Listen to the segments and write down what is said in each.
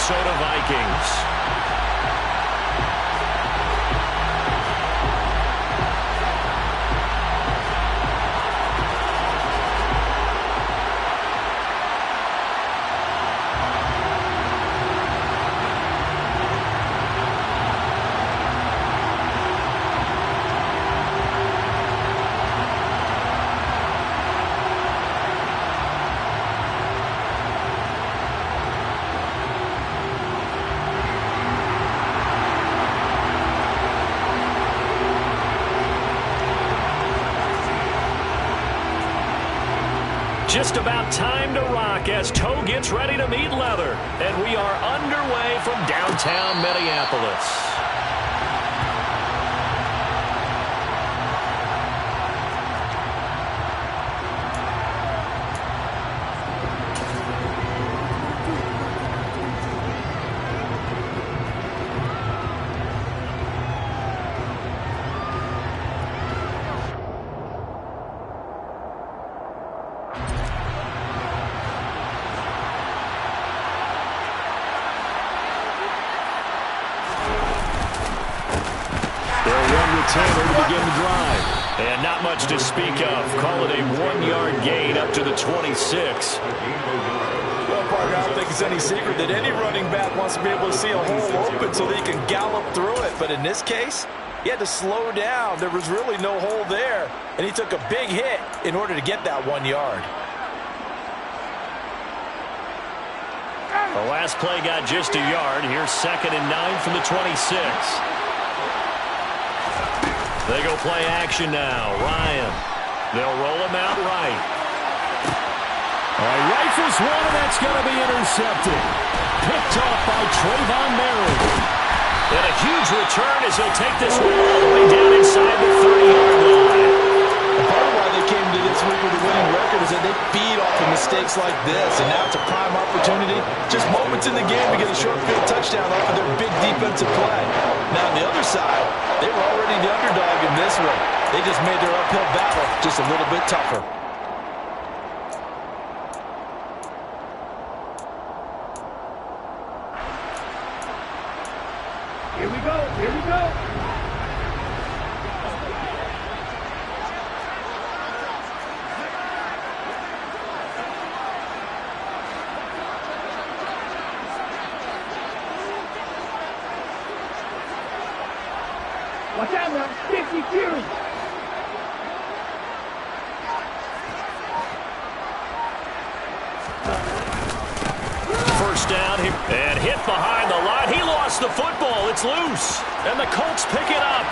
Minnesota Vikings. Just about time to rock as toe gets ready to meet leather. And we are underway from downtown Minneapolis. Taylor to begin the drive. And not much to speak of. Call it a 1-yard gain up to the 26. Well, partner, I don't think it's any secret that any running back wants to be able to see a hole open so they can gallop through it. But in this case, he had to slow down. There was really no hole there. And he took a big hit in order to get that 1 yard. The last play got just a yard. Here's 2nd and 9 from the 26. They go play action now. Ryan. They'll roll him out right. Rifles one, and that's going to be intercepted. Picked off by Trayvon Merritt. And a huge return as he'll take this one all the way down inside the 30-yard line. Part of why they came to this week with a winning record is that they feed off of mistakes like this, and now it's a prime opportunity. Just moments in the game to get a short field touchdown off of their big defensive play. Now on the other side, they were already the underdog in this one. They just made their uphill battle just a little bit tougher. Here we go. Here we go. Watch out now. 52. First down here. And hit behind the line. He lost the football. It's loose. And the Colts pick it up.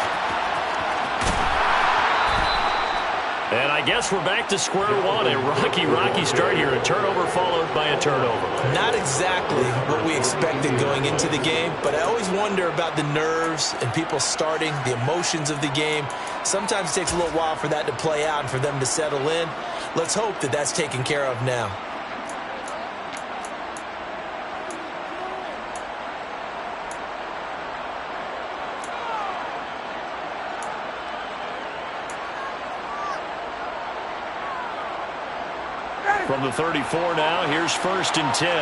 And I guess we're back to square one. A rocky start here. A turnover followed by a turnover. Not exactly what we expected going into the game, but I always wonder about the nerves and people starting, the emotions of the game. Sometimes it takes a little while for that to play out and for them to settle in. Let's hope that that's taken care of now. From the 34 now, here's 1st and 10.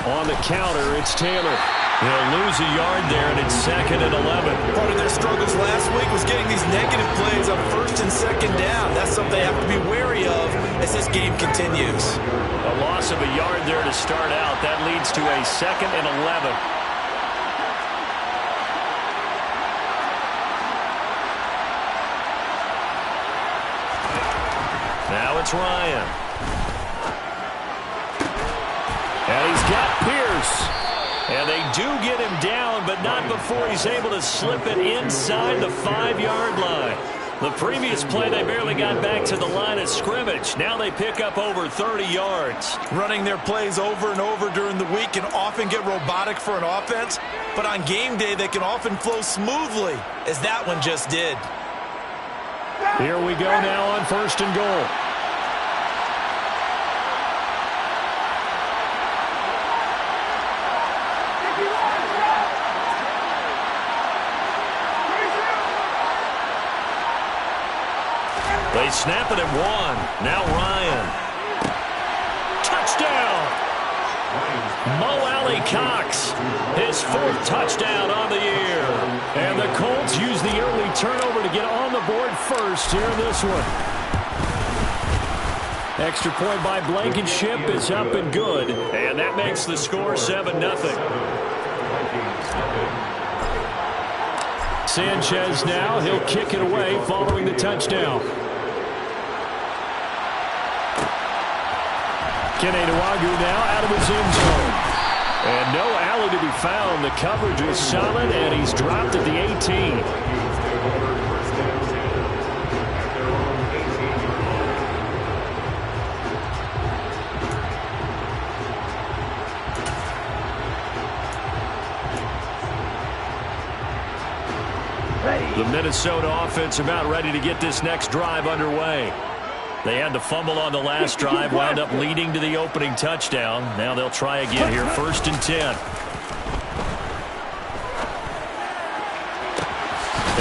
On the counter, it's Taylor. He'll lose a yard there, and it's 2nd and 11. Part of their struggles last week was getting these negative plays on 1st and 2nd down. That's something they have to be wary of as this game continues. A loss of a yard there to start out. That leads to a 2nd and 11. Now it's Ryan. And he's got Pierce. And they do get him down, but not before he's able to slip it inside the 5-yard line. The previous play, they barely got back to the line of scrimmage. Now they pick up over 30 yards. Running their plays over and over during the week can often get robotic for an offense, but on game day, they can often flow smoothly, as that one just did. Here we go now on 1st and goal. They snap it at 1. Now Ryan. Cox, his 4th touchdown on the year. And the Colts use the early turnover to get on the board first here in this one. Extra point by Blankenship is up and good. And that makes the score 7-0. Sanchez now, he'll kick it away following the touchdown. Kenenuagu now out of his end zone. And no alley to be found. The coverage is solid, and he's dropped at the 18. The Minnesota offense about ready to get this next drive underway. They had the fumble on the last drive, wound up leading to the opening touchdown. Now they'll try again here, 1st and 10.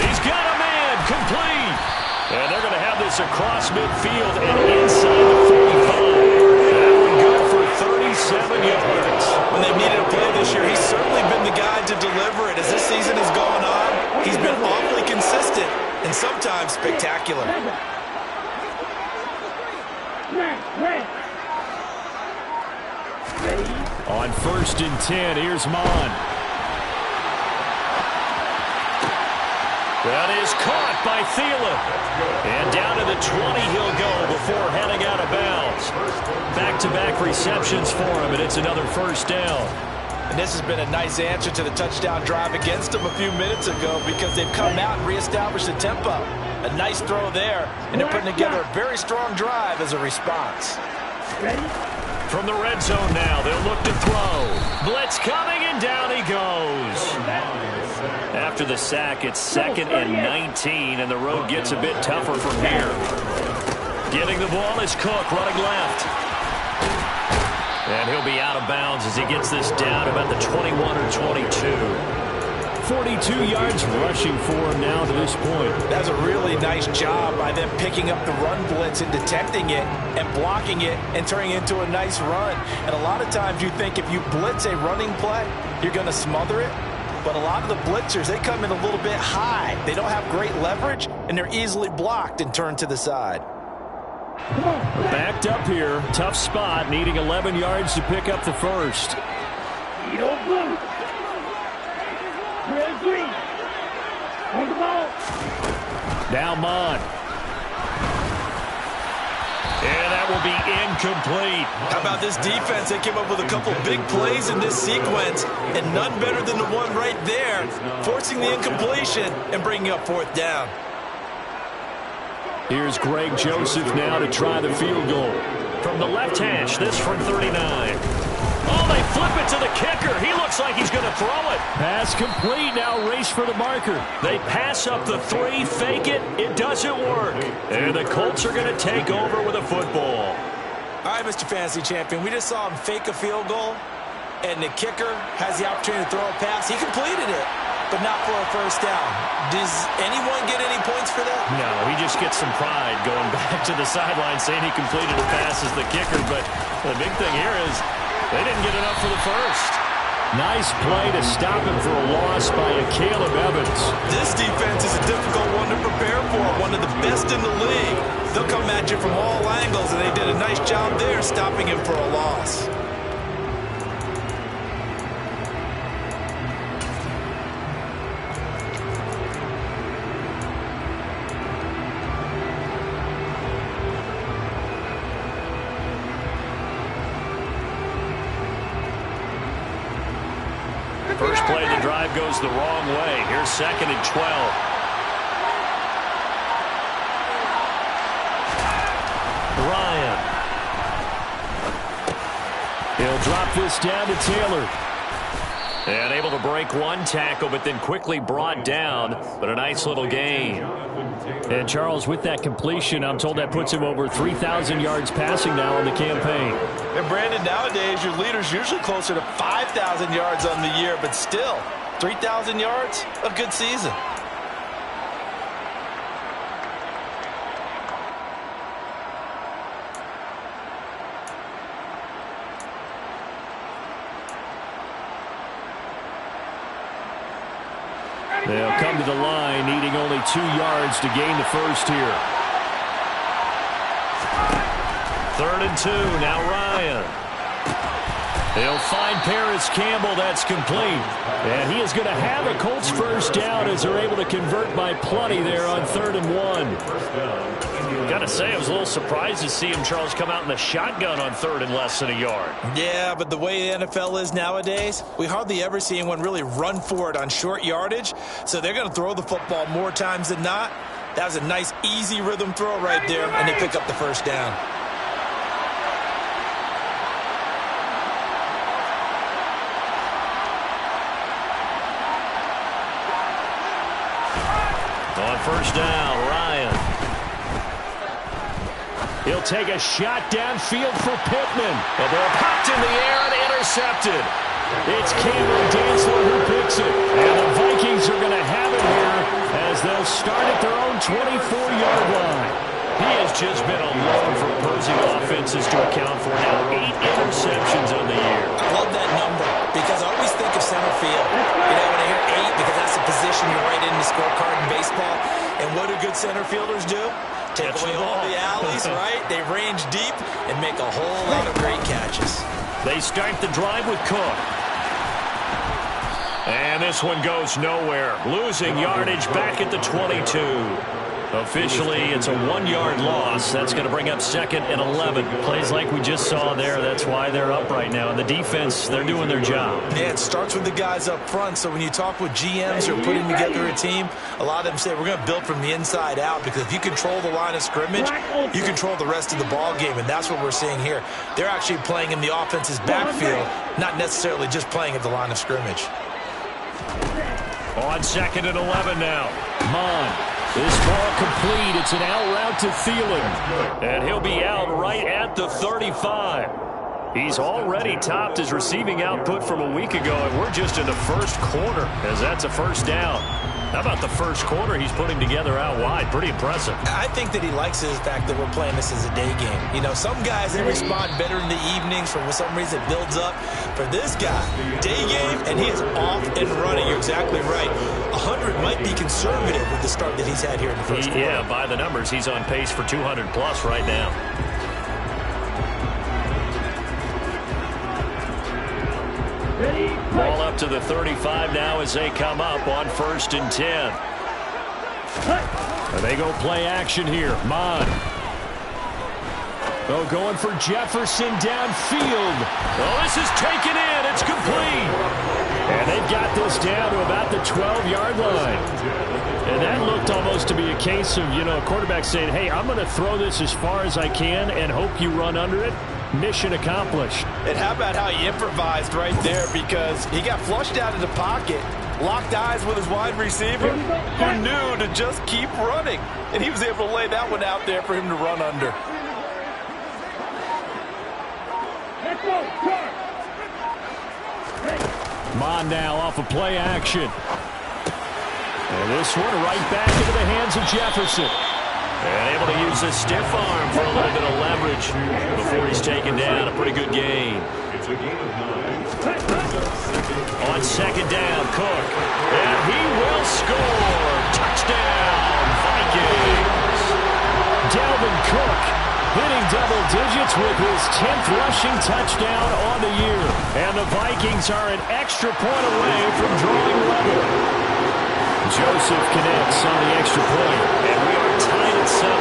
He's got a man, complete. And they're going to have this across midfield and inside the 45. That would go for 37 yards. When they've needed a play this year, he's certainly been the guy to deliver it. As this season has gone on, he's been awfully consistent and sometimes spectacular. On 1st and 10, here's Mon. That is caught by Thielen. And down to the 20 he'll go before heading out of bounds. Back-to-back receptions for him, and it's another 1st down. And this has been a nice answer to the touchdown drive against them a few minutes ago because they've come out and reestablished the tempo. A nice throw there, and they're putting together a very strong drive as a response. From the red zone now, they'll look to throw. Blitz coming, and down he goes. After the sack, it's 2nd and 19, and the road gets a bit tougher from here. Getting the ball is Cook, running left. And he'll be out of bounds as he gets this down about the 21 or 22. 42 yards rushing for him now to this point. That's a really nice job by them picking up the run blitz and detecting it and blocking it and turning it into a nice run. And a lot of times you think if you blitz a running play, you're going to smother it. But a lot of the blitzers, they come in a little bit high. They don't have great leverage, and they're easily blocked and turned to the side. Backed up here. Tough spot, needing 11 yards to pick up the 1st. Now Mon. And that will be incomplete. How about this defense? They came up with a couple big plays in this sequence, and none better than the one right there, forcing the incompletion and bringing up 4th down. Here's Greg Joseph now to try the field goal. From the left hash, this from 39. Oh, they flip it to the kicker. He looks like he's going to throw it. Pass complete. Now race for the marker. They pass up the 3, fake it. It doesn't work. And the Colts are going to take over with a football. All right, Mr. Fantasy Champion, we just saw him fake a field goal, and the kicker has the opportunity to throw a pass. He completed it, but not for a 1st down. Does anyone get any points for that? No, he just gets some pride going back to the sideline saying he completed a pass as the kicker. But the big thing here is they didn't get enough for the 1st. Nice play to stop him for a loss by a Caleb Evans. This defense is a difficult one to prepare for, one of the best in the league. They'll come at you from all angles, and they did a nice job there stopping him for a loss. First play of the drive goes the wrong way. Here's 2nd and 12. Ryan. He'll drop this down to Taylor. And able to break one tackle, but then quickly brought down. But a nice little gain. And Charles, with that completion, I'm told that puts him over 3,000 yards passing now on the campaign. And Brandon, nowadays your leader's usually closer to 5,000 yards on the year, but still, 3,000 yards, a good season. They'll come to the line, needing only 2 yards to gain the first here. 3rd and 2, now Ryan. He'll find Paris Campbell. That's complete. And he is going to have a Colts first down as they're able to convert by plenty there on 3rd and 1. Got to say, I was a little surprised to see him, Charles, come out in the shotgun on 3rd and less than a yard. Yeah, but the way the NFL is nowadays, we hardly ever see anyone really run for it on short yardage. So they're going to throw the football more times than not. That was a nice, easy rhythm throw right there, and they pick up the first down. On first down, Ryan. He'll take a shot downfield for Pittman. The ball popped in the air and intercepted. It's Cameron Dantzler who picks it. And the Vikings are going to have it here as they'll start at their own 24-yard line. He has just been alone for opposing offenses to account for now 8 interceptions on the year. I love that number because I always think of center field. You know, when I hear 8, because that's the position you write in the scorecard in baseball. And what do good center fielders do? Take away all the alleys, right? They range deep and make a whole lot of great catches. They start the drive with Cook. And this one goes nowhere. Losing yardage back at the 22. Officially, it's a 1-yard loss. That's going to bring up 2nd and 11. Plays like we just saw there. That's why they're up right now. And the defense, they're doing their job. Yeah, it starts with the guys up front. So when you talk with GMs who are putting together a team, a lot of them say we're going to build from the inside out, because if you control the line of scrimmage, you control the rest of the ball game, and that's what we're seeing here. They're actually playing in the offense's backfield, not necessarily just playing at the line of scrimmage. On 2nd and 11 now. Mon. This ball complete. It's an out route to Thielen. And he'll be out right at the 35. He's already topped his receiving output from a week ago, and we're just in the first quarter, as that's a first down. How about the first quarter he's putting together out wide? Pretty impressive. I think that he likes the fact that we're playing this as a day game. You know, some guys, they respond better in the evenings. For some reason, it builds up. For this guy, day game, and he is off and running. You're exactly right. 100 might be conservative with the start that he's had here in the first quarter. Yeah, by the numbers, he's on pace for 200-plus right now. Ball up to the 35 now as they come up on 1st and 10. They go play action here. Mon. Oh, going for Jefferson downfield. Oh, this is taken in. It's complete. And they've got this down to about the 12-yard line. And that looked almost to be a case of, a quarterback saying, hey, I'm going to throw this as far as I can and hope you run under it. Mission accomplished. And how about how he improvised right there, because he got flushed out of the pocket, locked eyes with his wide receiver, who knew to just keep running. And he was able to lay that one out there for him to run under. Mon now off of play action. And this one right back into the hands of Jefferson. And able to use his stiff arm for a little bit of leverage before he's taken down. A pretty good gain. On 2nd down, Cook. And he will score. Touchdown, Vikings. Dalvin Cook hitting double digits with his 10th rushing touchdown on the year. And the Vikings are an extra point away from drawing level. Joseph connects on the extra point. And we are tied at 7.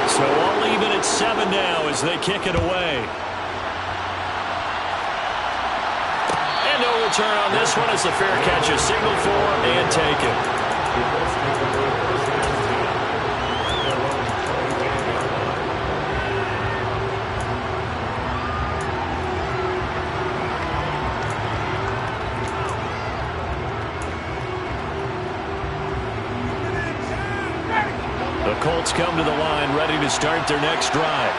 So all even at 7 now as they kick it away. And no return on this one as the fair catch is signaled for and taken. Colts come to the line ready to start their next drive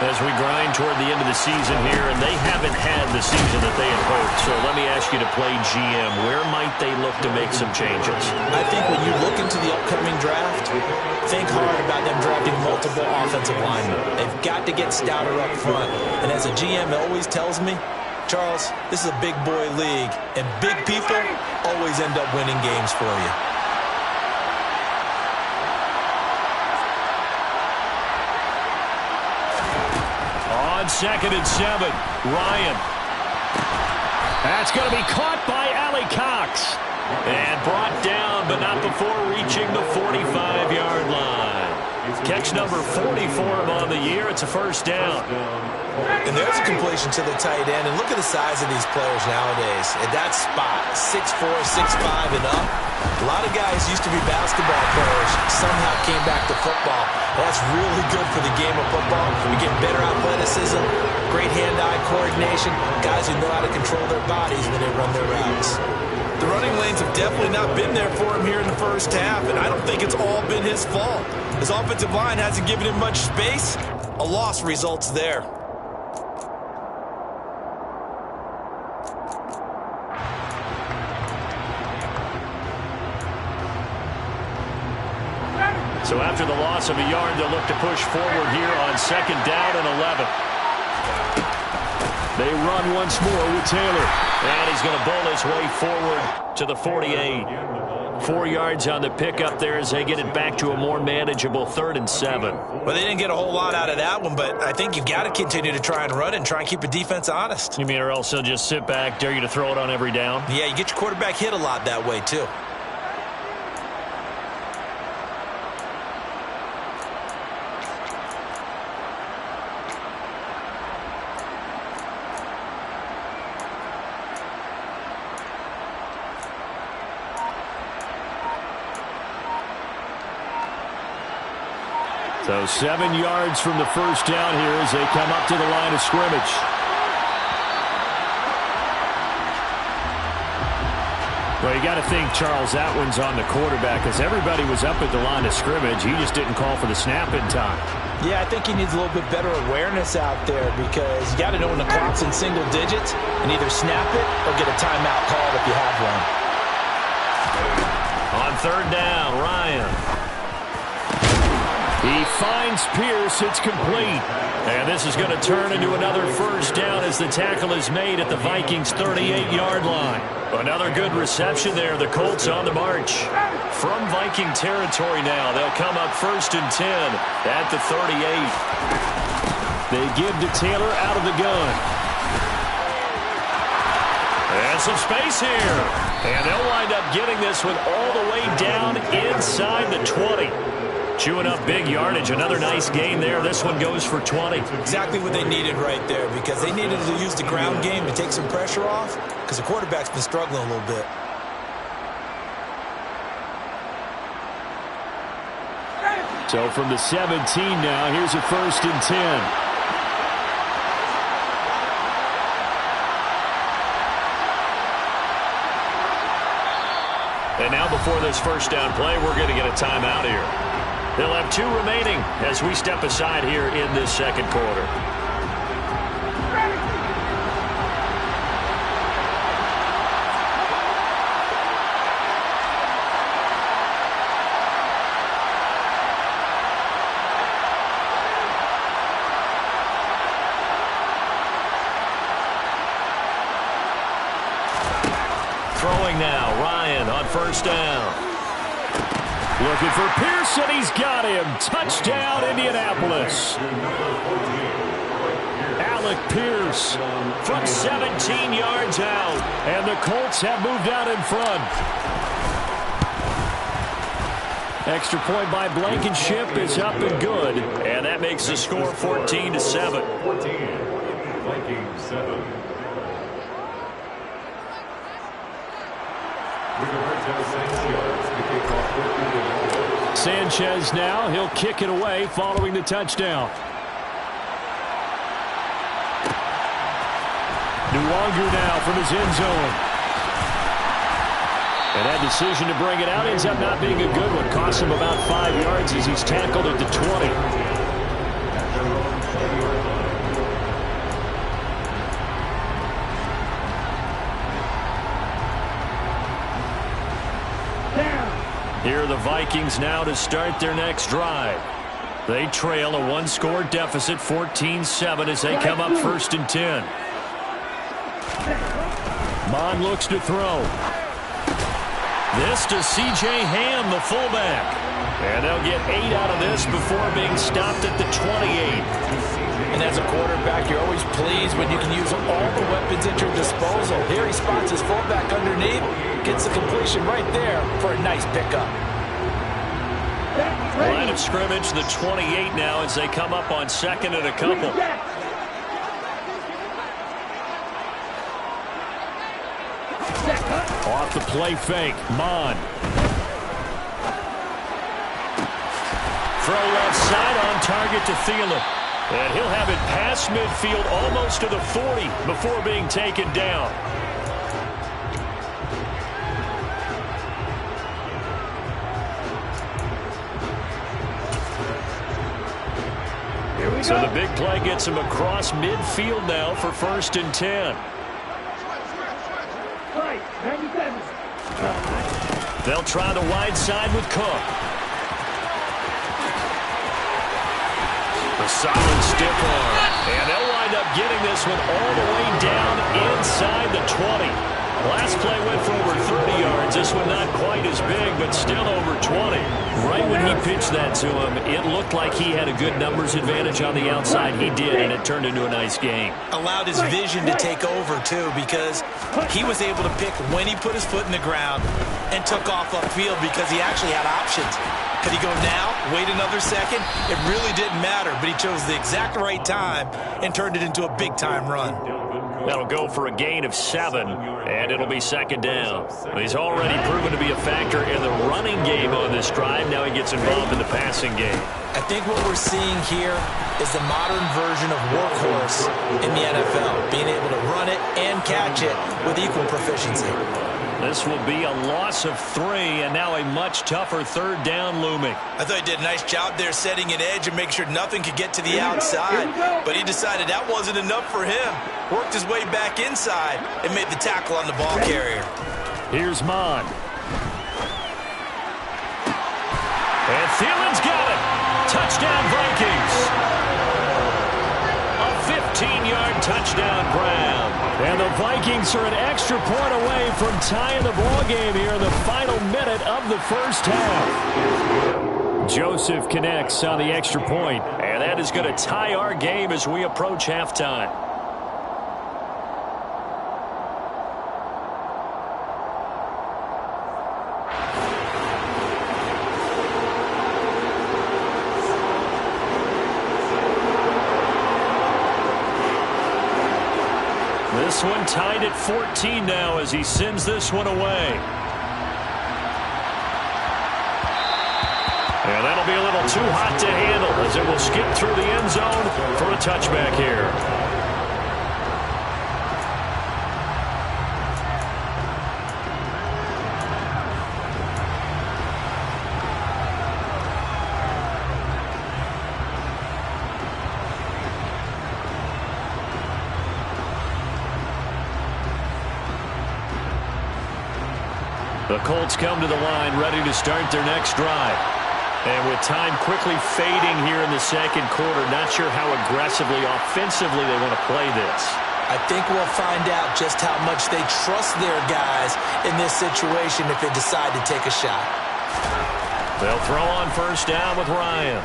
as we grind toward the end of the season here, and they haven't had the season that they had hoped. So let me ask you to play GM. Where might they look to make some changes? I think when you look into the upcoming draft, think hard about them drafting multiple offensive linemen. They've got to get stouter up front. And as a GM, it always tells me, Charles, this is a big boy league, and big people always end up winning games for you. On 2nd and 7, Ryan. That's going to be caught by Allie Cox. And brought down, but not before reaching the 45-yard line. Catch number 44 on the year. It's a first down. And there's a completion to the tight end. And look at the size of these players nowadays. At that spot, 6'4", 6'5", and up. A lot of guys used to be basketball players, somehow came back to football. That's really good for the game of football. You get better athleticism, great hand-eye coordination, guys who know how to control their bodies when they run their routes. The running lanes have definitely not been there for him here in the first half, and I don't think it's all been his fault. His offensive line hasn't given him much space. A loss results there. So after the loss of a yard, they'll look to push forward here on 2nd down and 11. They run once more with Taylor. And he's going to bowl his way forward to the 48. 4 yards on the pickup there as they get it back to a more manageable 3rd and 7. Well, they didn't get a whole lot out of that one, but I think you've got to continue to try and run and try and keep the defense honest. You mean or else they'll just sit back, dare you to throw it on every down? Yeah, you get your quarterback hit a lot that way, too. So 7 yards from the first down here as they come up to the line of scrimmage. Well, you got to think, Charles, that one's on the quarterback because everybody was up at the line of scrimmage. He just didn't call for the snap in time. Yeah, I think he needs a little bit better awareness out there because you got to know when the clock's in single digits and either snap it or get a timeout called if you have one. On 3rd down, Ryan. He finds Pierce. It's complete. And this is going to turn into another first down as the tackle is made at the Vikings' 38-yard line. Another good reception there. The Colts on the march. From Viking territory now, they'll come up 1st and 10 at the 38. They give to Taylor out of the gun. And some space here. And they'll wind up getting this one all the way down inside the 20. Chewing up big yardage. Another nice gain there. This one goes for 20. Exactly what they needed right there because they needed to use the ground game to take some pressure off because the quarterback's been struggling a little bit. So from the 17 now, here's a 1st and 10. And now before this first down play, we're going to get a timeout here. They'll have 2 remaining as we step aside here in this 2nd quarter. Throwing now, Ryan on 1st down. Looking for Pierce, and he's got him. Touchdown, Indianapolis. Alec Pierce from 17 yards out. And the Colts have moved out in front. Extra point by Blankenship is up and good. And that makes the score 14-7. 14, Vikings 7. Sanchez now, he'll kick it away following the touchdown. Nwangu now from his end zone. And that decision to bring it out ends up not being a good one. Costs him about 5 yards as he's tackled at the 20. Here are the Vikings now to start their next drive. They trail a 1-score deficit, 14-7, as they come up 1st and 10. Mon looks to throw. This to C.J. Ham, the fullback. And they'll get 8 out of this before being stopped at the 28. And as a quarterback, you're always pleased when you can use all the weapons at your disposal. Here he spots his fullback underneath, gets the completion right there for a nice pickup. Line of scrimmage, the 28 now as they come up on second and a couple. Off the play fake, Mon. Throw left side on target to Thielen. And he'll have it past midfield almost to the 40 before being taken down. So the big play gets him across midfield now for 1st and 10. They'll try the wide side with Cook. A solid stiff arm. And they'll wind up getting this one all the way down inside the 20. Last play went for over 30 yards. This one not quite as big, but still over 20. Right when he pitched that to him, it looked like he had a good numbers advantage on the outside. He did, and it turned into a nice game. Allowed his vision to take over, too, because he was able to pick when he put his foot in the ground and took off upfield because he actually had options. Could he go now, wait another second? It really didn't matter, but he chose the exact right time and turned it into a big-time run. That'll go for a gain of 7, and it'll be 2nd down. He's already proven to be a factor in the running game on this drive. Now he gets involved in the passing game. I think what we're seeing here is the modern version of workhorse in the NFL, being able to run it and catch it with equal proficiency. This will be a loss of 3, and now a much tougher 3rd down looming. I thought he did a nice job there setting an edge and make sure nothing could get to the outside. But he decided that wasn't enough for him. Worked his way back inside and made the tackle on the ball carrier. Here's Mon. And Thielen's got it. Touchdown, Vikings. A 15-yard touchdown grab. And the Vikings are an extra point away from tying the ball game here in the final minute of the first half. Joseph connects on the extra point. And that is going to tie our game as we approach halftime. This one tied at 14 now as he sends this one away. And that'll be a little too hot to handle as it will skip through the end zone for a touchback here. The Colts come to the line ready to start their next drive. And with time quickly fading here in the second quarter, not sure how aggressively, offensively they want to play this. I think we'll find out just how much they trust their guys in this situation if they decide to take a shot. They'll throw on 1st down with Ryan.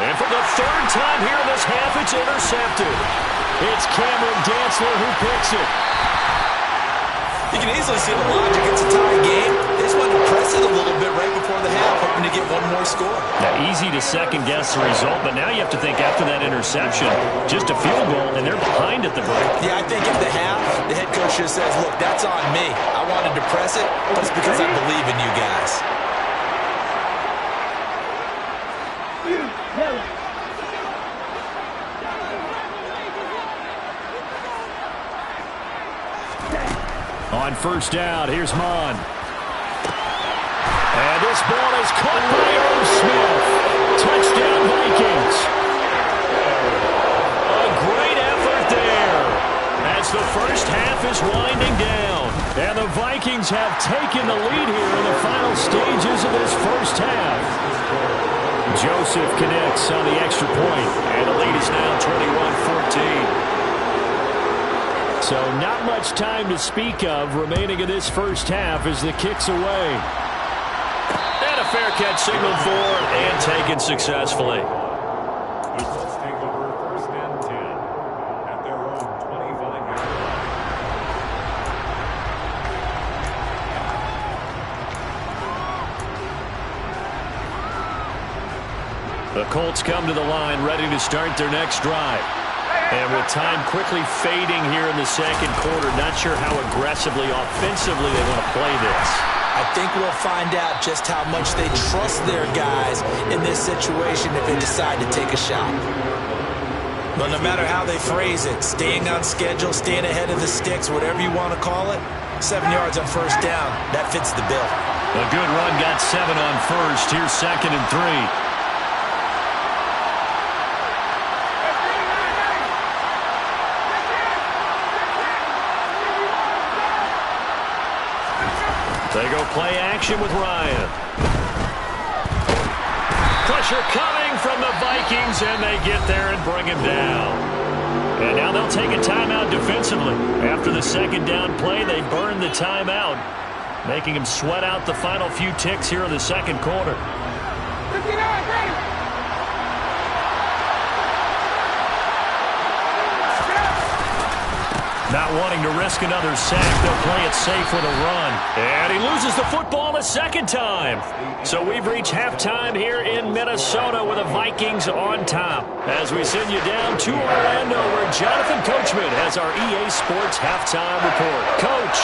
And for the 3rd time here in this half, it's intercepted. It's Cameron Dantzler who picks it. You can easily see the logic. It's a tie game. They just wanted to press it a little bit right before the half, hoping to get one more score. Now, easy to second-guess the result, but now you have to think after that interception, just a field goal, and they're behind at the break. Yeah, I think at the half, the head coach just says, look, that's on me. I wanted to press it, but it's because I believe in you guys. On 1st down, here's Mon. And this ball is caught by Irv Smith. Touchdown, Vikings. A great effort there as the first half is winding down. And the Vikings have taken the lead here in the final stages of this first half. Joseph connects on the extra point. And the lead is now 21-14. So not much time to speak of remaining in this first half as the kick's away. And a fair catch signaled for and taken successfully. The Colts take over first and 10 at their own 25-yard line. The Colts come to the line ready to start their next drive. And with time quickly fading here in the second quarter, not sure how aggressively, offensively they want to play this. I think we'll find out just how much they trust their guys in this situation if they decide to take a shot. But no matter how they phrase it, staying on schedule, staying ahead of the sticks, whatever you want to call it, 7 yards on first down, that fits the bill. A good run got 7 on first. Here's 2nd and 3. They go play action with Ryan. Pressure coming from the Vikings, and they get there and bring him down. And now they'll take a timeout defensively. After the second down play, they burn the timeout, making him sweat out the final few ticks here in the second quarter. Not wanting to risk another sack, they'll play it safe with a run. And he loses the football a second time. So we've reached halftime here in Minnesota with the Vikings on top. As we send you down to Orlando, where Jonathan Coachman has our EA Sports halftime report. Coach.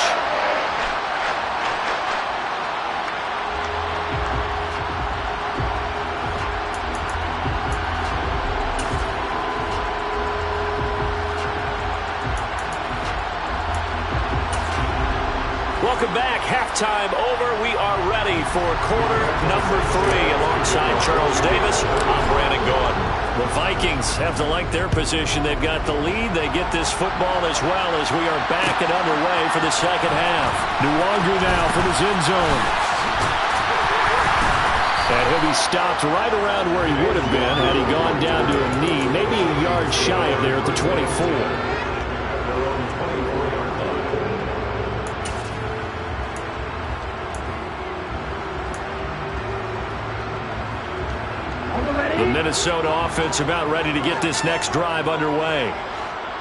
Welcome back. Halftime over. We are ready for quarter number 3. Alongside Charles Davis, I'm Brandon Gordon. The Vikings have to like their position. They've got the lead. They get this football as well as we are back and underway for the second half. Nuwagu now from his end zone. And he'll be stopped right around where he would have been had he gone down to a knee, maybe a yard shy of there at the 24. The Minnesota offense about ready to get this next drive underway.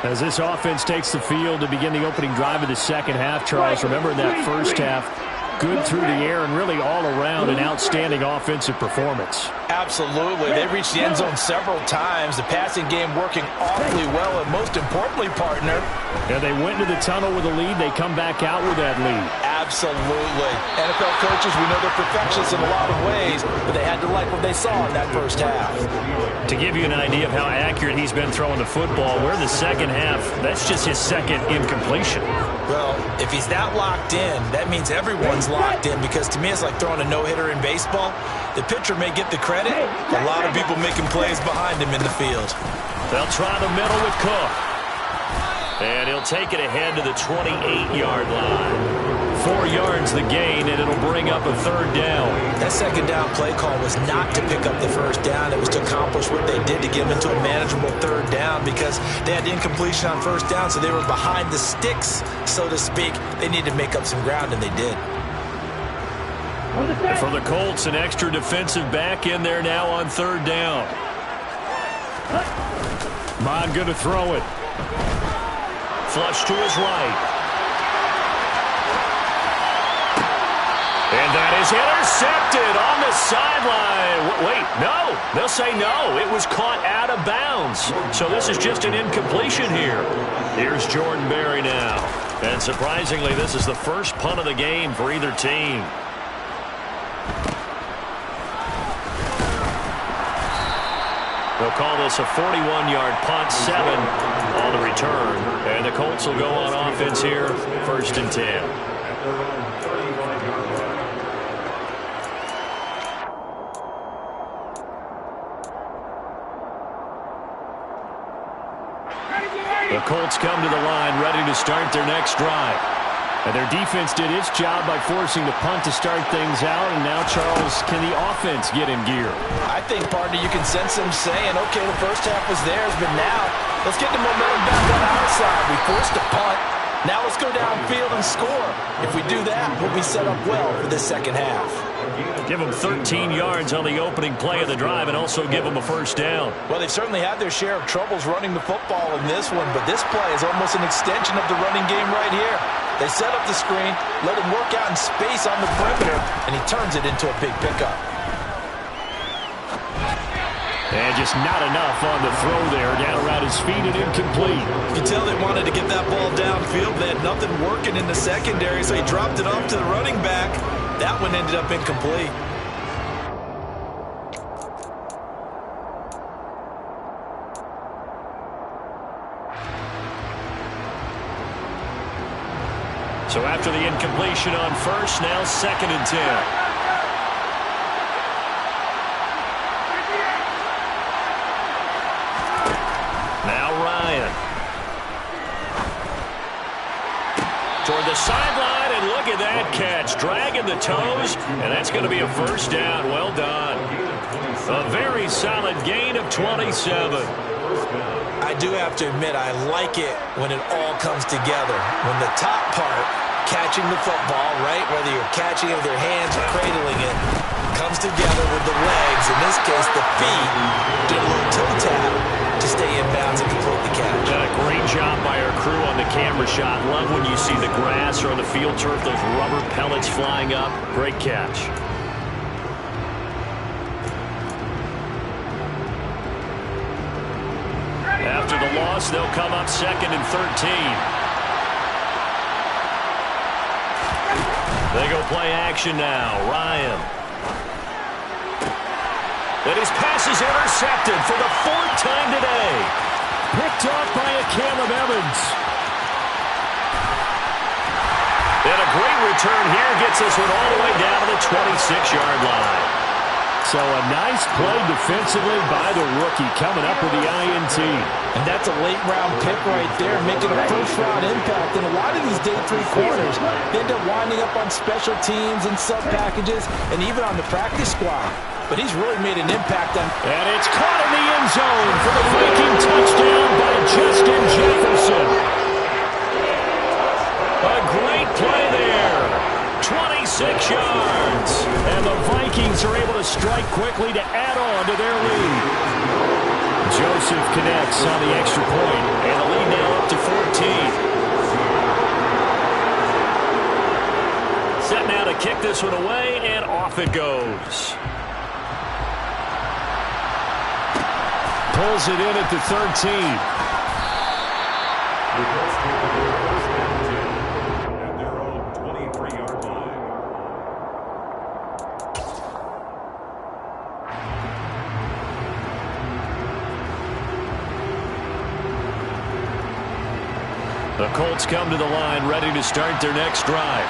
As this offense takes the field to begin the opening drive of the second half, Charles, remember in that first half, good through the air and really all around an outstanding offensive performance. Absolutely. They reached the end zone several times. The passing game working awfully well, and most importantly, partner. Yeah, they went into the tunnel with a lead. They come back out with that lead. Absolutely. NFL coaches, we know they're perfectionists in a lot of ways, but they had to like what they saw in that first half. To give you an idea of how accurate he's been throwing the football, we're in the second half. That's just his second incompletion. Well, if he's that locked in, that means everyone's locked in, because to me it's like throwing a no-hitter in baseball. The pitcher may get the credit, a lot of people making plays behind him in the field. They'll try the middle with Cook. And he'll take it ahead to the 28-yard line. 4 yards the gain, and it'll bring up a third down. That second down play call was not to pick up the first down. It was to accomplish what they did, to get them into a manageable third down, because they had incompletion on first down, so they were behind the sticks, so to speak. They needed to make up some ground, and they did. And for the Colts, an extra defensive back in there now on third down. Mon going to throw it. Flush to his right. And that is intercepted on the sideline. Wait, no. They'll say no. It was caught out of bounds. So this is just an incompletion here. Here's Jordan Berry now. And surprisingly, this is the first punt of the game for either team. They'll call this a 41-yard punt, 7 on the return. And the Colts will go on offense here, 1st and 10. The Colts come to the line ready to start their next drive. And their defense did its job by forcing the punt to start things out. And now, Charles, can the offense get in gear? I think, partner, you can sense them saying, okay, the first half was theirs, but now let's get the momentum back on our side. We forced a punt. Now let's go downfield and score. If we do that, we'll be set up well for this second half. Give them 13 yards on the opening play of the drive and also give them a first down. Well, they've certainly had their share of troubles running the football in this one, but this play is almost an extension of the running game right here. They set up the screen, let him work out in space on the perimeter, and he turns it into a big pickup. And just not enough on the throw there. Down around his feet and incomplete. You can tell they wanted to get that ball downfield. They had nothing working in the secondary, so he dropped it off to the running back. That one ended up incomplete. So after the incompletion on first, now 2nd and 10. Toward the sideline, and look at that catch. Dragging the toes, and that's going to be a first down. Well done. A very solid gain of 27. I do have to admit, I like it when it all comes together. When the top part, catching the football, right, whether you're catching it with your hands or cradling it, comes together with the legs. In this case, the feet do a little toe tap to stay in bounds and complete the catch. A great job by our crew on the camera shot. Love when you see the grass or on the field turf, those rubber pellets flying up. Great catch. After the loss, they'll come up 2nd and 13. They go play action now. Ryan. And his pass is intercepted for the 4th time today. Picked off by a Caleb Evans. And a great return here gets us one all the way down to the 26-yard line. So a nice play defensively by the rookie coming up with the INT. And that's a late-round pick right there, making a first-round impact. And a lot of these day 3 corners end up winding up on special teams and sub-packages and even on the practice squad. But he's really made an impact on... And it's caught in the end zone for the Viking touchdown by Justin Jefferson. A great play there. 26 yards. And the Vikings are able to strike quickly to add on to their lead. Joseph connects on the extra point. And the lead now up to 14. Set now to kick this one away, and off it goes. Pulls it in at the 13. At their own 23-yard line. The Colts come to the line, ready to start their next drive.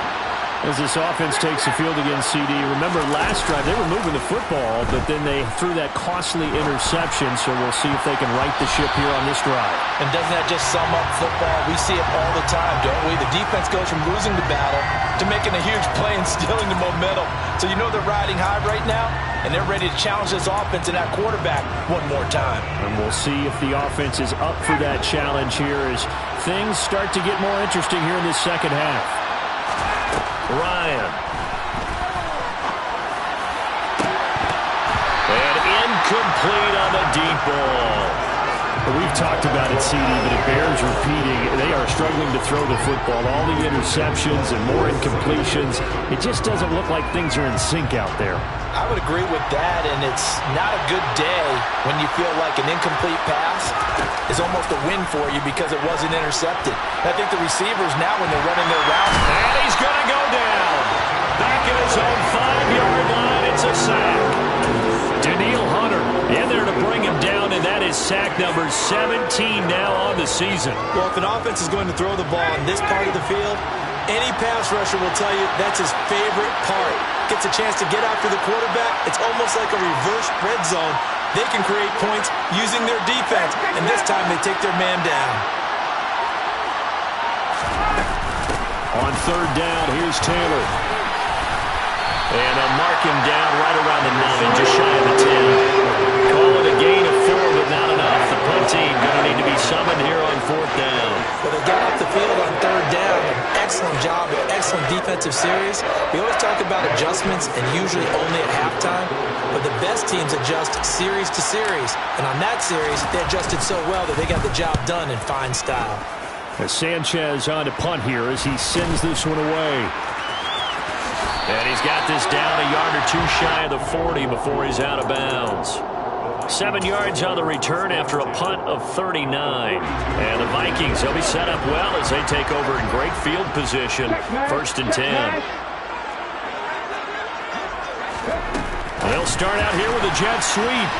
As this offense takes the field against CD, remember last drive they were moving the football, but then they threw that costly interception, so we'll see if they can right the ship here on this drive. And doesn't that just sum up football? We see it all the time, don't we? The defense goes from losing the battle to making a huge play and stealing the momentum. So you know they're riding high right now, and they're ready to challenge this offense and that quarterback one more time. And we'll see if the offense is up for that challenge here as things start to get more interesting here in this second half. Ryan. And incomplete on the deep ball. We've talked about it, CD, but it bears repeating. They are struggling to throw the football. All the interceptions and more incompletions. It just doesn't look like things are in sync out there. I would agree with that, and it's not a good day when you feel like an incomplete pass is almost a win for you because it wasn't intercepted. I think the receivers now, when they're running their route, and he's going to go down. Back at his own 5-yard line, it's a sack. Daniil Hunter in there to bring him down, and that is sack number 17 now on the season. Well, if an offense is going to throw the ball in this part of the field, any pass rusher will tell you that's his favorite part. Gets a chance to get after the quarterback. It's almost like a reverse red zone. They can create points using their defense, and this time they take their man down. On third down. Here's Taylor. And they'll mark him down right around the 9, just shy of the 10. Call it a gain of 4, but not enough. The punt team going to need to be summoned here on 4th down. Well, they got off the field on 3rd down. An excellent job, an excellent defensive series. We always talk about adjustments, and usually only at halftime. But the best teams adjust series to series. And on that series, they adjusted so well that they got the job done in fine style. As Sanchez on to punt here as he sends this one away. And he's got this down a yard or 2 shy of the 40 before he's out of bounds. 7 yards on the return after a punt of 39. And the Vikings, they'll be set up well as they take over in great field position. 1st and 10. They'll start out here with a jet sweep.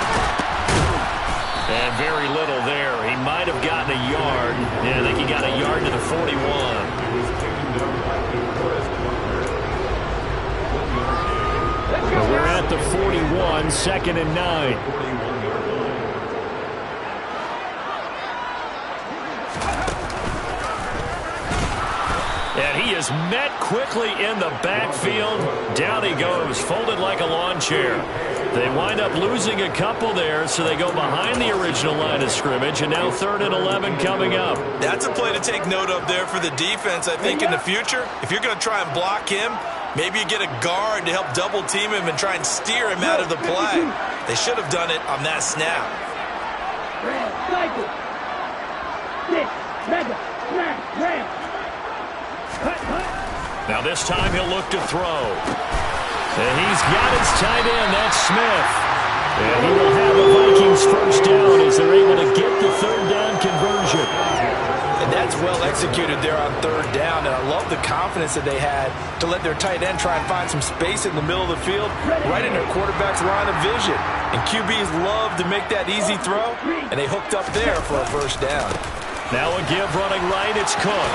And very little there. He might have gotten a yard. Yeah, I think he got a yard to the 41. We're at the 41, 2nd and 9. And he is met quickly in the backfield. Down he goes, folded like a lawn chair. They wind up losing a couple there, so they go behind the original line of scrimmage, and now 3rd and 11 coming up. That's a play to take note of there for the defense, I think, in the future. If you're going to try and block him, maybe you get a guard to help double team him and try and steer him out of the play. They should have done it on that snap. Now this time he'll look to throw. And he's got his tight end, that's Smith. And he will have the Vikings first down as they're able to get the 3rd down conversion. And that's well executed there on 3rd down. And I love the confidence that they had to let their tight end try and find some space in the middle of the field, right in their quarterback's line of vision. And QBs love to make that easy throw, and they hooked up there for a first down. Now a give running right, it's Cook.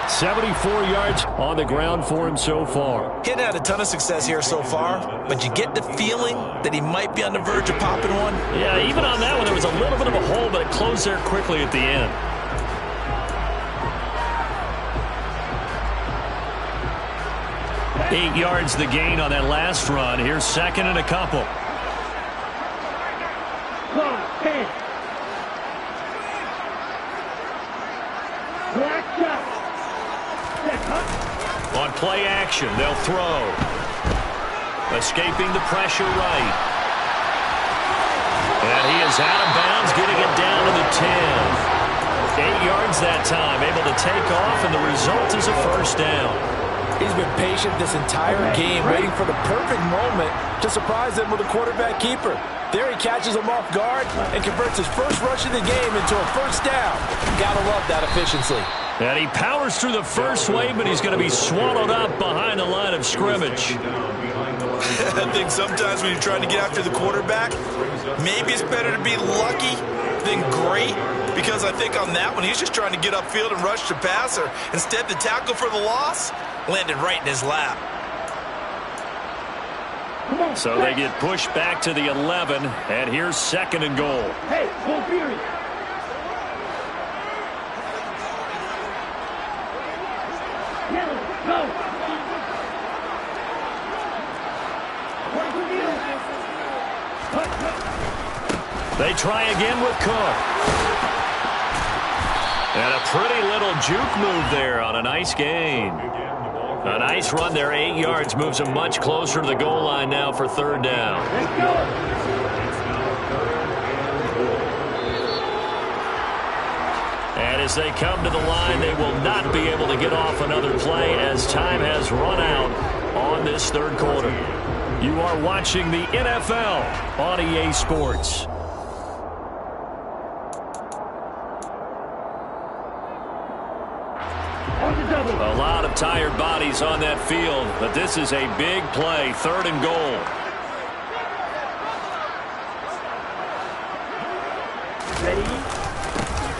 74 yards on the ground for him so far. He hadn't had a ton of success here so far, but you get the feeling that he might be on the verge of popping one. Yeah, even on that one, there was a little bit of a hole, but it closed there quickly at the end. Eight yards the gain on that last run. Here's 2nd and a couple. On play action, they'll throw. Escaping the pressure right. And he is out of bounds, getting it down to the 10. 8 yards that time, able to take off, and the result is a first down. He's been patient this entire game, waiting for the perfect moment to surprise them with a quarterback keeper. There he catches him off guard and converts his first rush of the game into a first down. Gotta love that efficiency. And he powers through the first wave, but he's going to be swallowed up behind the line of scrimmage. I think sometimes when you're trying to get after the quarterback, maybe it's better to be lucky than great, because I think on that one, he's just trying to get upfield and rush the passer. Instead, the tackle for the loss landed right in his lap. So they get pushed back to the 11, and here's 2nd and goal. Hey, full period. Go. They try again with Cook. And a pretty little juke move there on a nice gain. A nice run there, 8 yards, moves him much closer to the goal line now for 3rd down. Let's go. And as they come to the line, they will not be able to get off another play as time has run out on this 3rd quarter. You are watching the NFL on EA Sports. A lot of tired bodies on that field, but this is a big play, 3rd and goal. Ready?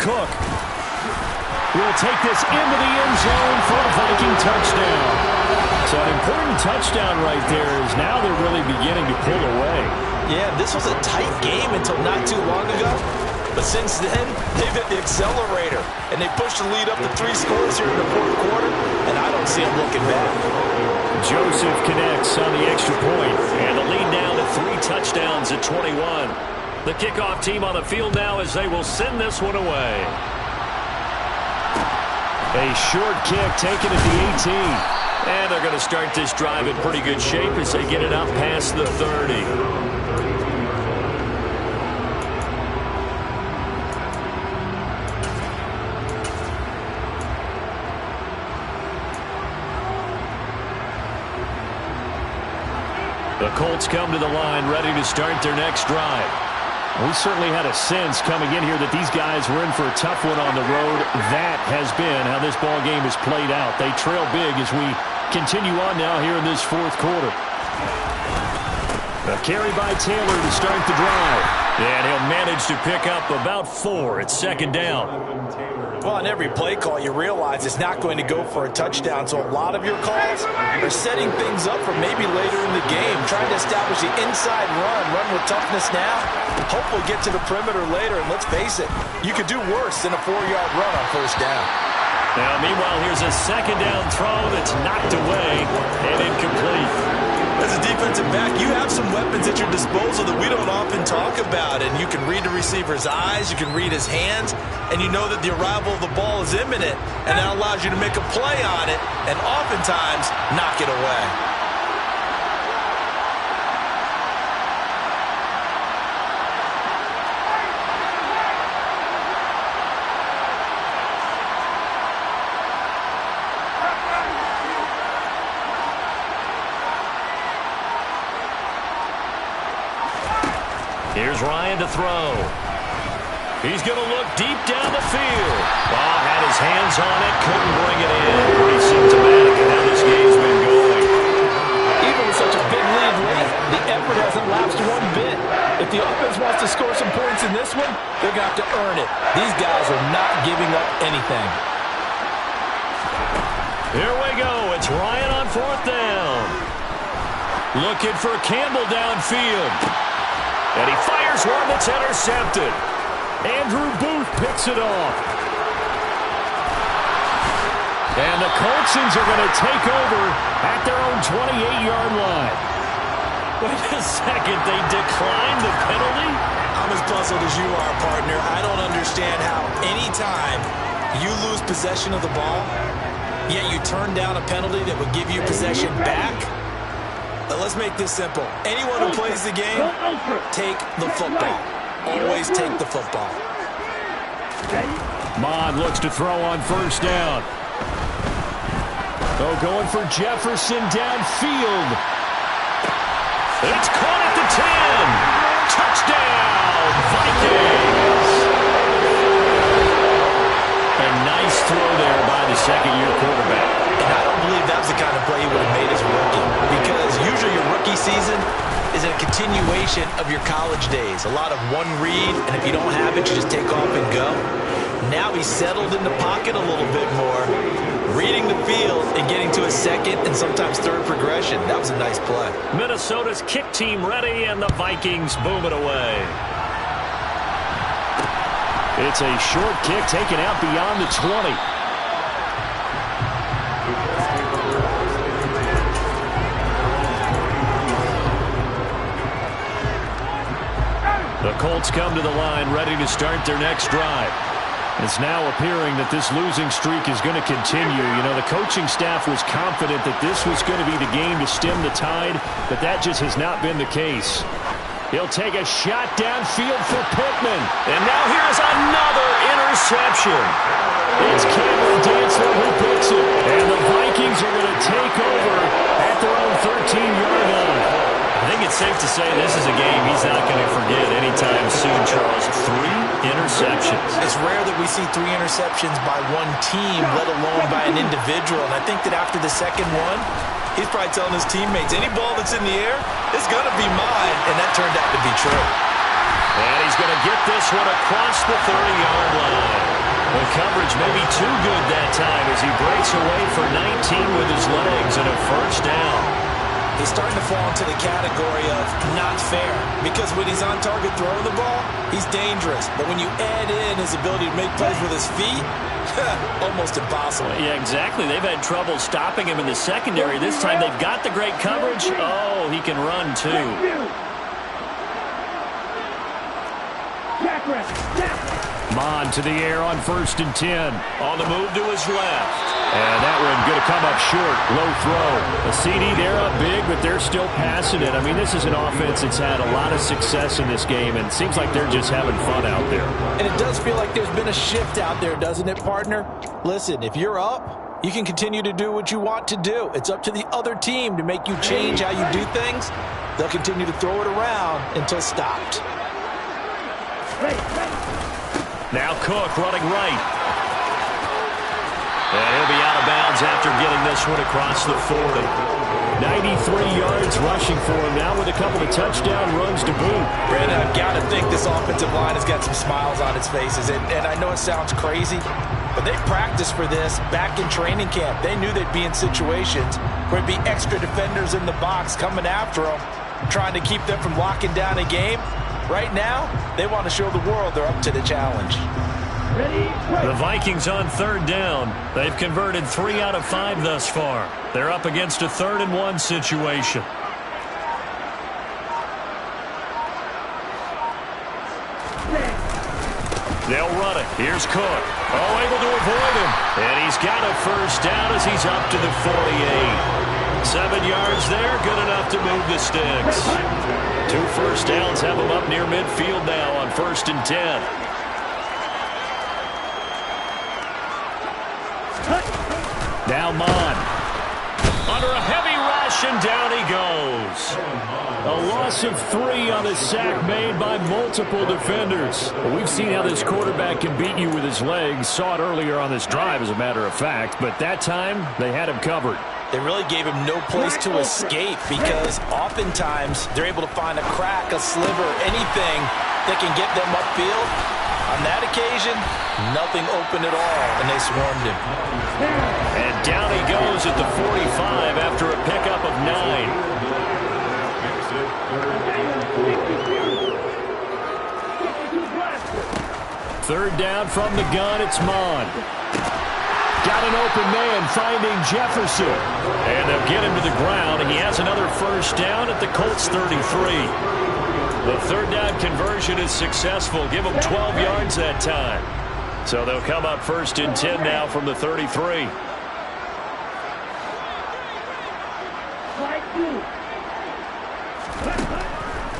Cook will take this into the end zone for a Viking touchdown. So an important touchdown right there is now they're really beginning to pull away. Yeah, this was a tight game until not too long ago. But since then, they've hit the accelerator, and they pushed the lead up to 3 scores here in the fourth quarter, and I don't see them looking back. Joseph connects on the extra point, and the lead now to 3 touchdowns at 21. The kickoff team on the field now as they will send this one away. A short kick taken at the 18. And they're going to start this drive in pretty good shape as they get it up past the 30. The Colts come to the line ready to start their next drive. We certainly had a sense coming in here that these guys were in for a tough one on the road. That has been how this ball game has played out. They trail big as we continue on now here in this fourth quarter. A carry by Taylor to start the drive. And he'll manage to pick up about 4 at second down. Well, on every play call, you realize it's not going to go for a touchdown, so a lot of your calls are setting things up for maybe later in the game, trying to establish the inside run with toughness now, hopefully get to the perimeter later, and let's face it, you could do worse than a 4-yard run on first down. Now, meanwhile, here's a second down throw that's knocked away and incomplete. As a defensive back, you have some weapons at your disposal that we don't often talk about, and you can read the receiver's eyes, you can read his hands, and you know that the arrival of the ball is imminent, and that allows you to make a play on it and oftentimes knock it away. Here's Ryan to throw. He's going to look deep down the field. Oh, had his hands on it, couldn't bring it in. Pretty symptomatic of how this game's been going. Even with such a big lead late, the effort hasn't lapsed one bit. If the offense wants to score some points in this one, they're going to have to earn it. These guys are not giving up anything. Here we go. It's Ryan on fourth down. Looking for Campbell downfield. And he fires one that's intercepted. Andrew Booth picks it off. And the Coltsons are going to take over at their own 28-yard line. Wait a second, they declined the penalty? I'm as puzzled as you are, partner. I don't understand how any time you lose possession of the ball, yet you turn down a penalty that would give you possession back. Let's make this simple. Anyone who plays the game, take the football. Always take the football. Mond looks to throw on first down. Oh, going for Jefferson downfield. It's caught at the 10. Touchdown, Vikings. A nice throw there by the second-year quarterback. And I don't believe that was the kind of play he would have made as a rookie, because usually your rookie season is a continuation of your college days. A lot of one read, and if you don't have it, you just take off and go. Now he's settled in the pocket a little bit more, reading the field and getting to a second and sometimes third progression. That was a nice play. Minnesota's kick team ready, and the Vikings boom it away. It's a short kick taken out beyond the 20. The Colts come to the line ready to start their next drive. It's now appearing that this losing streak is going to continue. You know, the coaching staff was confident that this was going to be the game to stem the tide, but that just has not been the case. He'll take a shot downfield for Pittman. And now here's another interception. It's Cameron Dantzler who picks it. And the Vikings are going to take over at their own 13-yard line. I think it's safe to say this is a game he's not going to forget anytime soon, Charles. 3 interceptions. It's rare that we see 3 interceptions by one team, let alone by an individual. And I think that after the second one, he's probably telling his teammates, any ball that's in the air is going to be mine. And that turned out to be true. And he's going to get this one across the 30-yard line. The coverage may be too good that time as he breaks away for 19 with his legs and a first down. He's starting to fall into the category of not fair, because when he's on target throwing the ball, he's dangerous. But when you add in his ability to make plays with his feet, almost impossible. Yeah, exactly. They've had trouble stopping him in the secondary. This time they've got the great coverage. Oh, he can run too. Mon to the air on 1st and 10. On the move to his left. And that one going to come up short. Low throw. A CD, they're up big, but they're still passing it. I mean, this is an offense that's had a lot of success in this game, and it seems like they're just having fun out there. And it does feel like there's been a shift out there, doesn't it, partner? Listen, if you're up, you can continue to do what you want to do. It's up to the other team to make you change how you do things. They'll continue to throw it around until stopped. Now Cook running right. And he'll be out of bounds after getting this one across the 40. 93 yards rushing for him now with a couple of touchdown runs to boot. Brandon, I've got to think this offensive line has got some smiles on its faces. And I know it sounds crazy, but they practiced for this back in training camp. They knew they'd be in situations where it'd be extra defenders in the box coming after them, trying to keep them from locking down a game. Right now, they want to show the world they're up to the challenge. The Vikings on 3rd down. They've converted 3 out of 5 thus far. They're up against a 3rd and 1 situation. They'll run it. Here's Cook. Oh, able to avoid him. And he's got a 1st down as he's up to the 48. 7 yards there, good enough to move the sticks. 2 first downs have him up near midfield now on 1st and 10. Now Mon. Under a heavy rush, and down he goes. A loss of 3 on a sack made by multiple defenders. Well, we've seen how this quarterback can beat you with his legs. Saw it earlier on this drive, as a matter of fact. But that time, they had him covered. They really gave him no place to escape, because oftentimes they're able to find a crack, a sliver, anything that can get them upfield. On that occasion, nothing open at all, and they swarmed him. And down he goes at the 45 after a pickup of 9. Third down from the gun, it's Mon. Got an open man finding Jefferson. And they'll get him to the ground. He has another 1st down at the Colts 33. The 3rd down conversion is successful. Give them 12 yards that time. So they'll come up 1st and 10 now from the 33.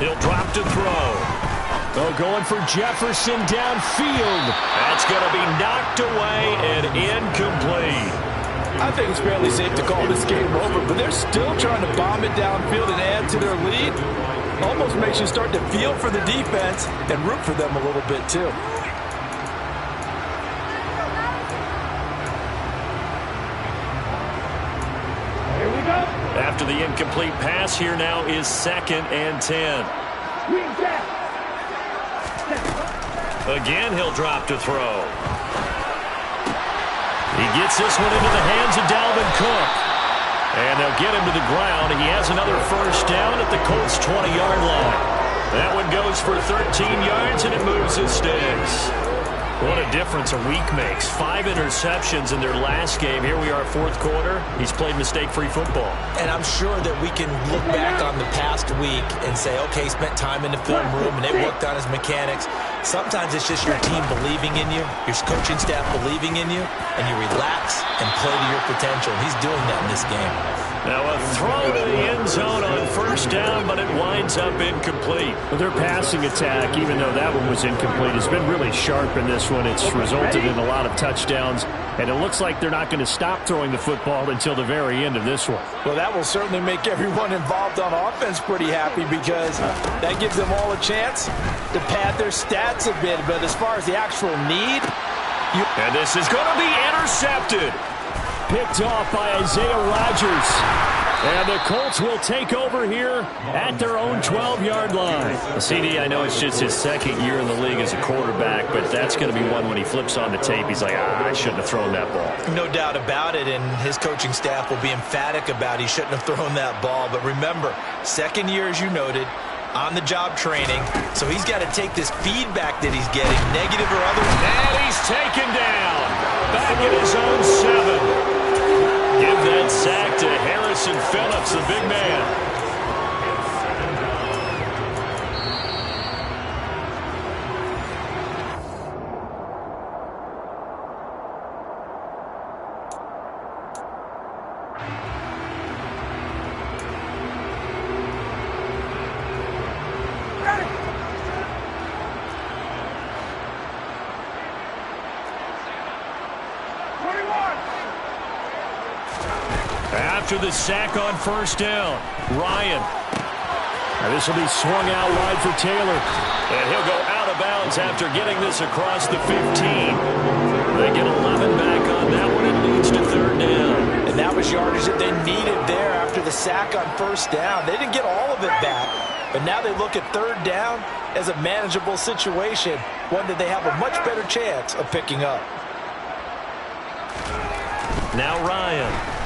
He'll drop to throw. Oh, going for Jefferson downfield. That's going to be knocked away and incomplete. I think it's fairly safe to call this game over, but they're still trying to bomb it downfield and add to their lead. Almost makes you start to feel for the defense and root for them a little bit, too. Here we go. After the incomplete pass, here now is 2nd and 10. Again, he'll drop to throw. He gets this one into the hands of Dalvin Cook. And they'll get him to the ground. He has another 1st down at the Colts' 20-yard line. That one goes for 13 yards, and it moves his sticks. What a difference a week makes. 5 interceptions in their last game. Here we are, 4th quarter. He's played mistake-free football. And I'm sure that we can look back on the past week and say, okay, he spent time in the film room and they worked on his mechanics. Sometimes it's just your team believing in you, your coaching staff believing in you, and you relax and play to your potential. He's doing that in this game. Now a throw to the end zone on 1st down, but it winds up incomplete. Well, their passing attack, even though that one was incomplete, has been really sharp in this one. It's resulted in a lot of touchdowns, and it looks like they're not going to stop throwing the football until the very end of this one. Well, that will certainly make everyone involved on offense pretty happy, because that gives them all a chance to pad their stats a bit. But as far as the actual need, and this is going to be intercepted. Picked off by Isaiah Rodgers. And the Colts will take over here at their own 12-yard line. CD, I know it's just his second year in the league as a quarterback, but that's going to be one when he flips on the tape. He's like, I shouldn't have thrown that ball. No doubt about it, and his coaching staff will be emphatic about he shouldn't have thrown that ball. But remember, second year, as you noted, on-the-job training, so he's got to take this feedback that he's getting, negative or otherwise. And he's taken down. Back at his own 7. Give that sack to Harrison Phillips, the big man. After the sack on first down, Ryan. This will be swung out wide for Taylor. And he'll go out of bounds after getting this across the 15. They get 11 back on that one. It leads to third down. And that was yardage that they needed there after the sack on first down. They didn't get all of it back, but now they look at third down as a manageable situation, one that they have a much better chance of picking up. Now Ryan.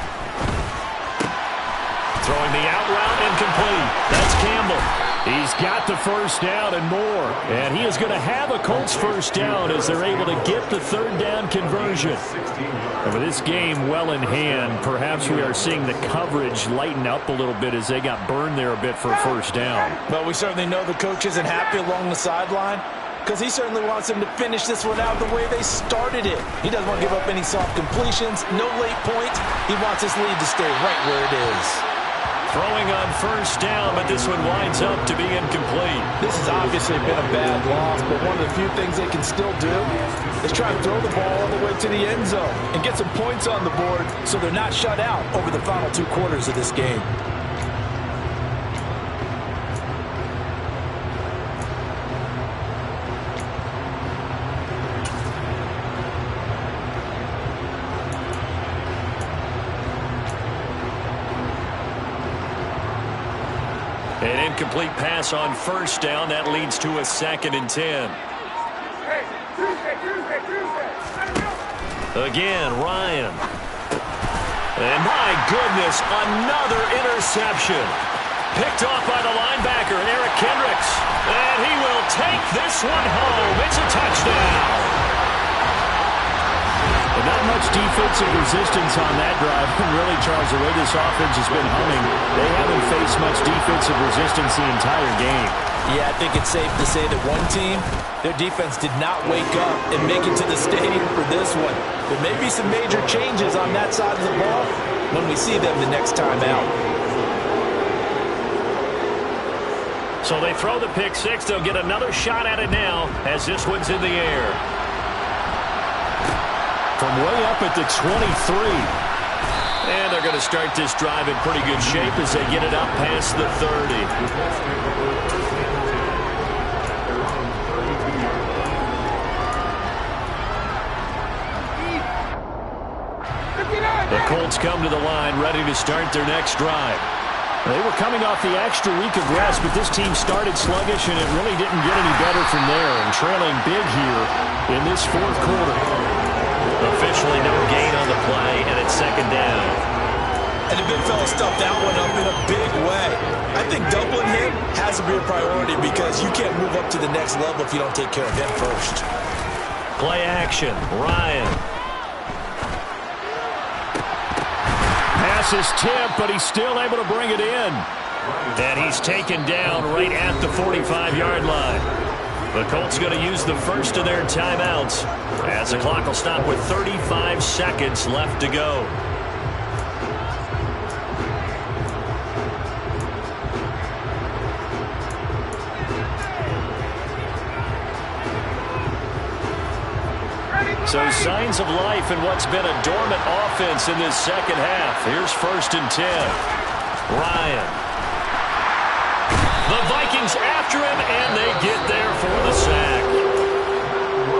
Throwing the out route, incomplete. That's Campbell. He's got the first down and more. And he is going to have a Colts first down as they're able to get the third down conversion. And with this game well in hand, perhaps we are seeing the coverage lighten up a little bit as they got burned there a bit for a first down. But we certainly know the coach isn't happy along the sideline, because he certainly wants them to finish this one out the way they started it. He doesn't want to give up any soft completions, no late points. He wants his lead to stay right where it is. Throwing on first down, but this one winds up to be incomplete. This has obviously been a bad loss, but one of the few things they can still do is try to throw the ball all the way to the end zone and get some points on the board so they're not shut out over the final 2 quarters of this game. An incomplete pass on first down. That leads to a 2nd and 10. Again, Ryan. And my goodness, another interception. Picked off by the linebacker, Eric Kendricks. And he will take this one home. It's a touchdown. And not much defensive resistance on that drive. And really, Charles, the way this offense has been humming, they haven't faced much defensive resistance the entire game. Yeah, I think it's safe to say that one team, their defense did not wake up and make it to the stadium for this one. There may be some major changes on that side of the ball when we see them the next time out. So they throw the pick six. They'll get another shot at it now as this one's in the air. From way up at the 23. And they're going to start this drive in pretty good shape as they get it up past the 30. The Colts come to the line ready to start their next drive. They were coming off the extra week of rest, but this team started sluggish, and it really didn't get any better from there, and trailing big here in this 4th quarter. Officially no gain on the play, and it's 2nd down. And the big fella stuffed that one up in a big way. I think doubling him has to be a priority because you can't move up to the next level if you don't take care of him first. Play action, Ryan. Pass is tipped, but he's still able to bring it in. And he's taken down right at the 45-yard line. The Colts going to use the first of their timeouts as the clock will stop with 35 seconds left to go. So signs of life in what's been a dormant offense in this second half. Here's 1st and 10. Ryan. The Vikings after him, and they get there for the sack.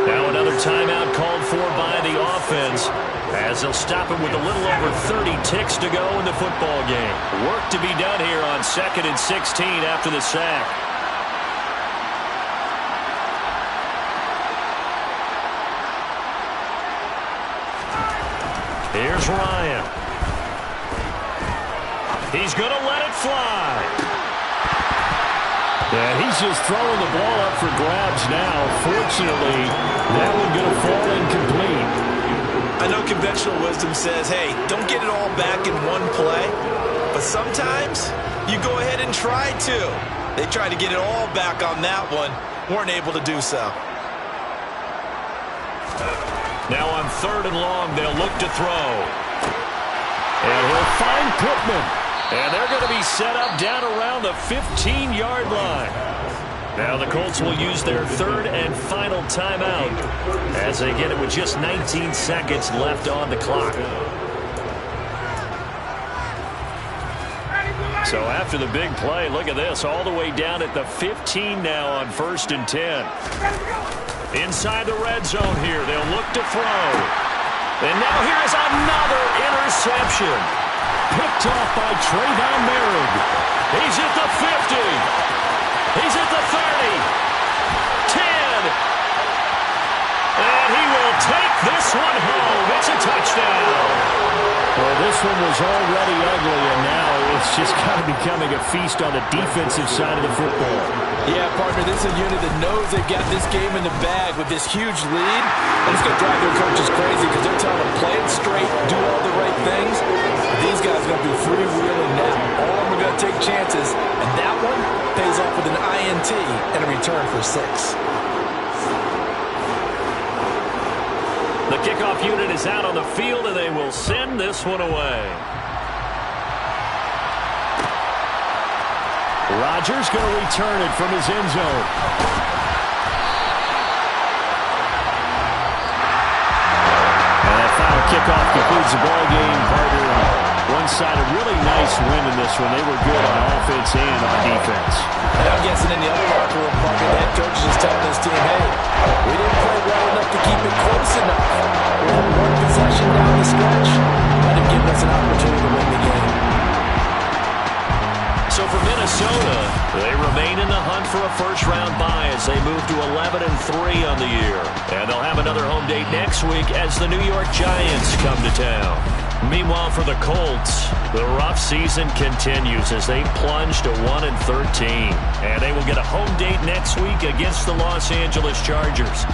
Now another timeout called for by the offense, as they'll stop it with a little over 30 ticks to go in the football game. Work to be done here on 2nd and 16 after the sack. Here's Ryan. He's going to let it fly. Yeah, he's just throwing the ball up for grabs now. Fortunately, that one going to fall incomplete. I know conventional wisdom says, hey, don't get it all back in one play. But sometimes you go ahead and try to. They tried to get it all back on that one. Weren't able to do so. Now on 3rd and long, they'll look to throw. And he'll find Pittman. And they're going to be set up down around the 15-yard line. Now the Colts will use their 3rd and final timeout as they get it with just 19 seconds left on the clock. So after the big play, look at this, all the way down at the 15 now on 1st and 10. Inside the red zone here, they'll look to throw. And now here is another interception. Picked off by Trayvon Merrick. He's at the 50. He's at the 30. 10. And he will take this one home. It's a touchdown. Well, this one was already ugly, and now it's just kind of becoming a feast on the defensive side of the football. Yeah, partner, this is a unit that knows they've got this game in the bag with this huge lead. And it's going to drive their coaches crazy because they're telling them play it straight, do all the right things. But these guys are going to be freewheeling now. All of them are going to take chances, and that one pays off with an INT and a return for 6. The kickoff unit is out on the field, and they will send this one away. Rodgers going to return it from his end zone. And that final kickoff concludes the ball game, partner. One side, a really nice win in this one. They were good on offense and on defense. And I'm guessing in the other locker room, partner, the head coach is just telling this team, hey, we didn't play well enough to keep it close enough. We had one possession down the stretch. Might have given us an opportunity to win the game. So for Minnesota, they remain in the hunt for a first-round bye as they move to 11-3 on the year. And they'll have another home date next week as the New York Giants come to town. Meanwhile, for the Colts, the rough season continues as they plunge to 1-13. And they will get a home date next week against the Los Angeles Chargers.